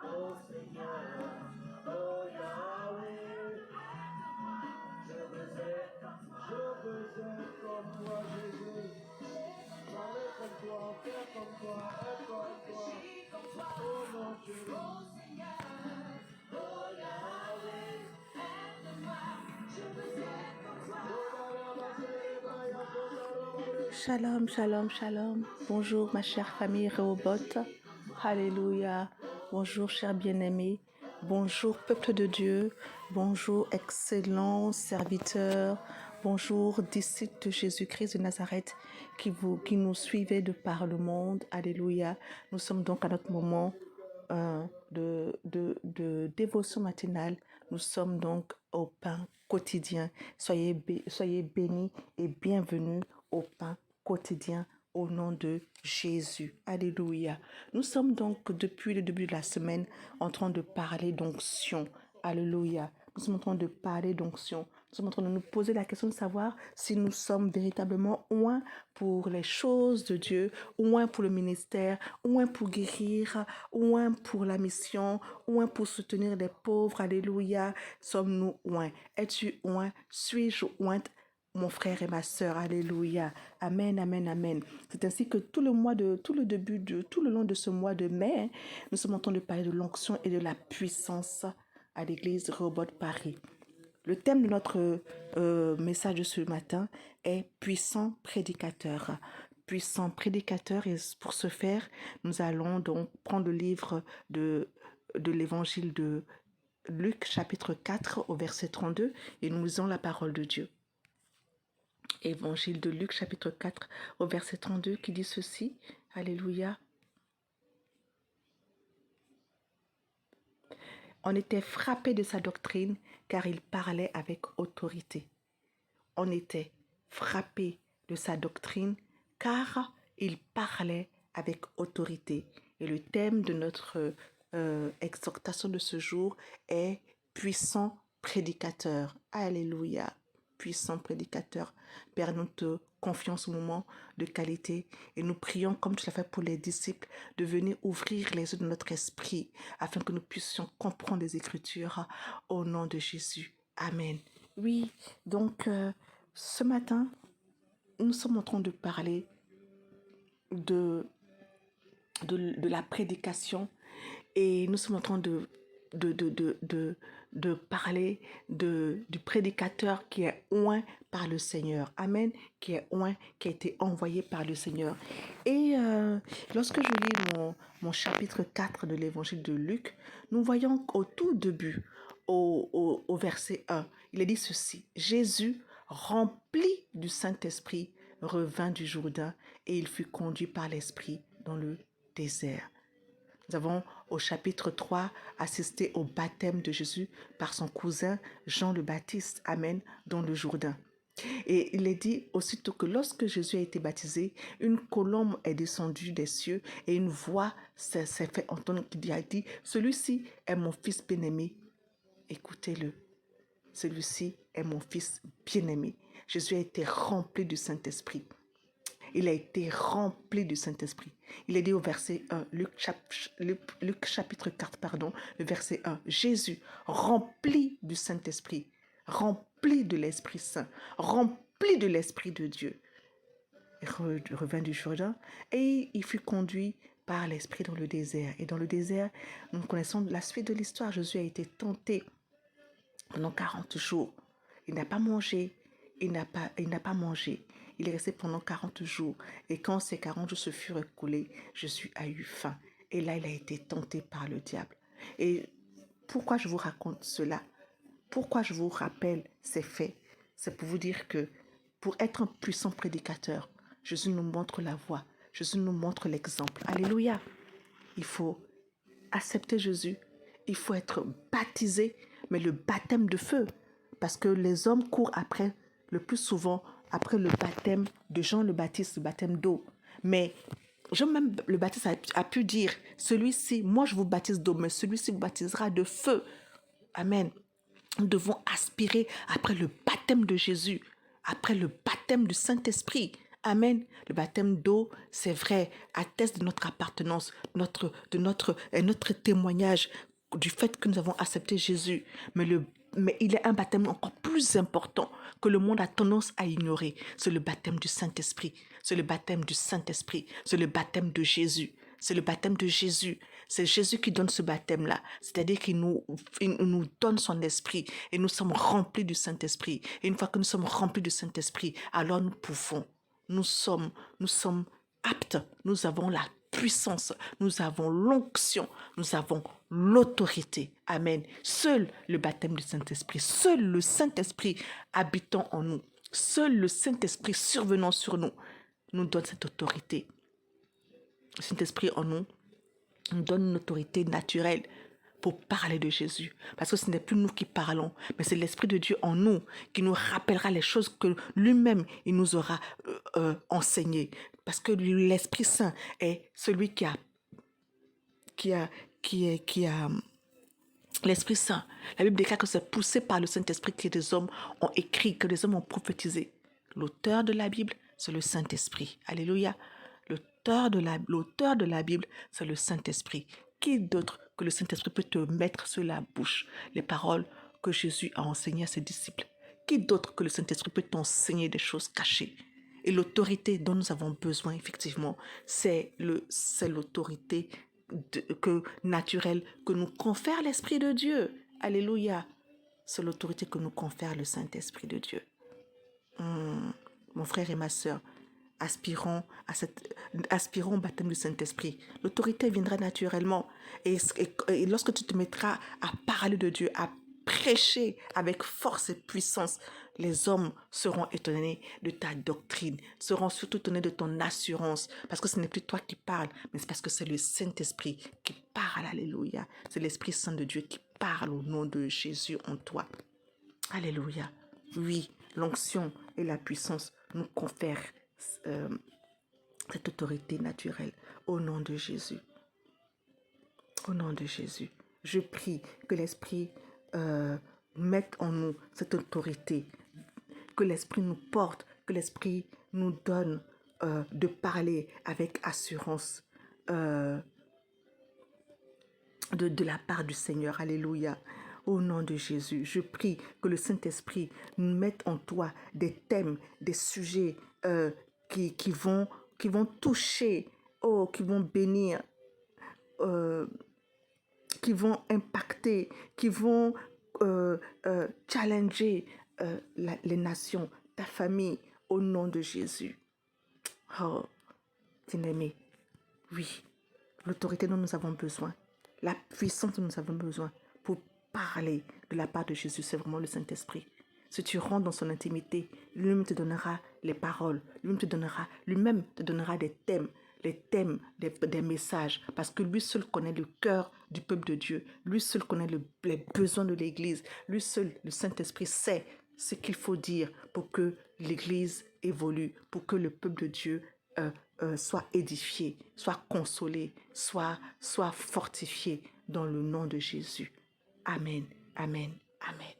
Oh Seigneur, oh Yahweh, je veux être comme toi, Jésus. Parler comme toi, faire comme toi, être comme toi. Oh mon Dieu, oh Seigneur, oh Yahweh, aide-moi, je veux être comme toi. Shalom, shalom, shalom. Bonjour ma chère famille Rehoboth. Alléluia. Bonjour chers bien-aimés. Bonjour peuple de Dieu. Bonjour excellents serviteurs. Bonjour disciples de Jésus-Christ de Nazareth qui nous suivez de par le monde. Alléluia. Nous sommes donc à notre moment de dévotion matinale. Nous sommes donc au pain quotidien. Soyez bénis et bienvenus au pain quotidien au nom de Jésus. Alléluia. Nous sommes donc depuis le début de la semaine en train de parler d'onction. Alléluia. Nous sommes en train de parler d'onction. Nous sommes en train de nous poser la question de savoir si nous sommes véritablement oints pour les choses de Dieu, oints pour le ministère, oints pour guérir, oints pour la mission, oints pour soutenir les pauvres. Alléluia. Sommes-nous oints? Es-tu oint? Suis-je ointe? Mon frère et ma sœur, alléluia, amen, amen, amen. C'est ainsi que tout le long de ce mois de mai, nous sommes en train de parler de l'onction et de la puissance à l'église Rehoboth Paris. Le thème de notre message de ce matin est puissant prédicateur. Puissant prédicateur, et pour ce faire, nous allons donc prendre le livre de l'évangile de Luc, chapitre 4, au verset 32, et nous lisons la parole de Dieu. Évangile de Luc, chapitre 4, au verset 32, qui dit ceci. Alléluia. On était frappé de sa doctrine, car il parlait avec autorité. On était frappé de sa doctrine, car il parlait avec autorité. Et le thème de notre exhortation de ce jour est puissant prédicateur. Alléluia. Puissant prédicateur. Père, nous te confions ce moment de qualité et nous prions, comme tu l'as fait pour les disciples, de venir ouvrir les yeux de notre esprit afin que nous puissions comprendre les Écritures au nom de Jésus. Amen. Oui, donc ce matin, nous sommes en train de parler de la prédication et nous sommes en train de parler du prédicateur qui est oint par le Seigneur. Amen. Qui est oint, qui a été envoyé par le Seigneur. Et lorsque je lis mon chapitre 4 de l'évangile de Luc, nous voyons qu'au tout début, au verset 1, il est dit ceci. Jésus, rempli du Saint-Esprit, revint du Jourdain et il fut conduit par l'Esprit dans le désert. Nous avons au chapitre 3 assisté au baptême de Jésus par son cousin Jean le Baptiste, Amen, dans le Jourdain. Et il est dit aussitôt que lorsque Jésus a été baptisé, une colombe est descendue des cieux et une voix s'est fait entendre qui a dit « Celui-ci est mon fils bien-aimé, écoutez-le. Celui-ci est mon fils bien-aimé. » Jésus a été rempli du Saint-Esprit. Il a été rempli du Saint-Esprit. Il est dit au verset 1, Luc chapitre 4, le verset 1. Jésus, rempli du Saint-Esprit, rempli de l'Esprit Saint, rempli de l'Esprit de Dieu, revint du Jourdain et il fut conduit par l'Esprit dans le désert. Et dans le désert, nous connaissons la suite de l'histoire. Jésus a été tenté pendant 40 jours. Il n'a pas mangé. Il n'a pas mangé. Il est resté pendant 40 jours. Et quand ces 40 jours se furent écoulés, Jésus a eu faim. Et là, il a été tenté par le diable. Et pourquoi je vous raconte cela? Pourquoi je vous rappelle ces faits? C'est pour vous dire que pour être un puissant prédicateur, Jésus nous montre la voie. Jésus nous montre l'exemple. Alléluia. Il faut accepter Jésus. Il faut être baptisé, mais le baptême de feu. Parce que les hommes courent après, le plus souvent, après le baptême de Jean le Baptiste, le baptême d'eau. Mais Jean même le Baptiste a pu dire, celui-ci, moi je vous baptise d'eau, mais celui-ci vous baptisera de feu. Amen. Nous devons aspirer après le baptême de Jésus, après le baptême du Saint-Esprit. Amen. Le baptême d'eau, c'est vrai, atteste de notre appartenance, notre témoignage du fait que nous avons accepté Jésus. Mais il est un baptême encore plus important que le monde a tendance à ignorer. C'est le baptême du Saint-Esprit. C'est le baptême du Saint-Esprit. C'est le baptême de Jésus. C'est le baptême de Jésus. C'est Jésus qui donne ce baptême-là. C'est-à-dire il nous donne son esprit et nous sommes remplis du Saint-Esprit. Et une fois que nous sommes remplis du Saint-Esprit, alors nous sommes aptes, nous avons la puissance, nous avons l'onction, nous avons l'autorité. Amen. Seul le baptême du Saint-Esprit, seul le Saint-Esprit habitant en nous, seul le Saint-Esprit survenant sur nous donne cette autorité. Le Saint-Esprit en nous donne une autorité naturelle pour parler de Jésus. Parce que ce n'est plus nous qui parlons, mais c'est l'Esprit de Dieu en nous qui nous rappellera les choses que lui-même, il nous aura enseignées. Parce que l'Esprit Saint est celui l'Esprit Saint. La Bible déclare que c'est poussé par le Saint-Esprit que des hommes ont écrit, que des hommes ont prophétisé. L'auteur de la Bible, c'est le Saint-Esprit. Alléluia. L'auteur de la Bible, c'est le Saint-Esprit. Qui d'autre que le Saint-Esprit peut te mettre sur la bouche les paroles que Jésus a enseignées à ses disciples? Qui d'autre que le Saint-Esprit peut t'enseigner des choses cachées? Et l'autorité dont nous avons besoin, effectivement, c'est l'autorité naturelle que nous confère l'Esprit de Dieu. Alléluia. C'est l'autorité que nous confère le Saint-Esprit de Dieu. Mon frère et ma sœur, aspirons au baptême du Saint-Esprit. L'autorité viendra naturellement. Et lorsque tu te mettras à parler de Dieu, à prêcher avec force et puissance, les hommes seront étonnés de ta doctrine, seront surtout étonnés de ton assurance, parce que ce n'est plus toi qui parles, mais c'est parce que c'est le Saint-Esprit qui parle. Alléluia. C'est l'Esprit Saint de Dieu qui parle au nom de Jésus en toi. Alléluia. Oui, l'onction et la puissance nous confèrent cette autorité naturelle au nom de Jésus. Au nom de Jésus, je prie que l'Esprit mette en nous cette autorité, que l'Esprit nous porte, que l'Esprit nous donne de parler avec assurance de la part du Seigneur. Alléluia. Au nom de Jésus, je prie que le Saint-Esprit mette en toi des thèmes, des sujets qui vont toucher, qui vont bénir, qui vont impacter, qui vont challenger les nations, ta famille, au nom de Jésus. Oh, bien-aimé, oui, l'autorité dont nous avons besoin, la puissance dont nous avons besoin pour parler de la part de Jésus, c'est vraiment le Saint-Esprit. Si tu rentres dans son intimité, lui-même te donnera les paroles, lui-même te donnera des thèmes, des messages, parce que lui seul connaît le cœur du peuple de Dieu, lui seul connaît les besoins de l'Église, lui seul, le Saint-Esprit, sait ce qu'il faut dire pour que l'Église évolue, pour que le peuple de Dieu soit édifié, soit consolé, soit fortifié dans le nom de Jésus. Amen, amen, amen.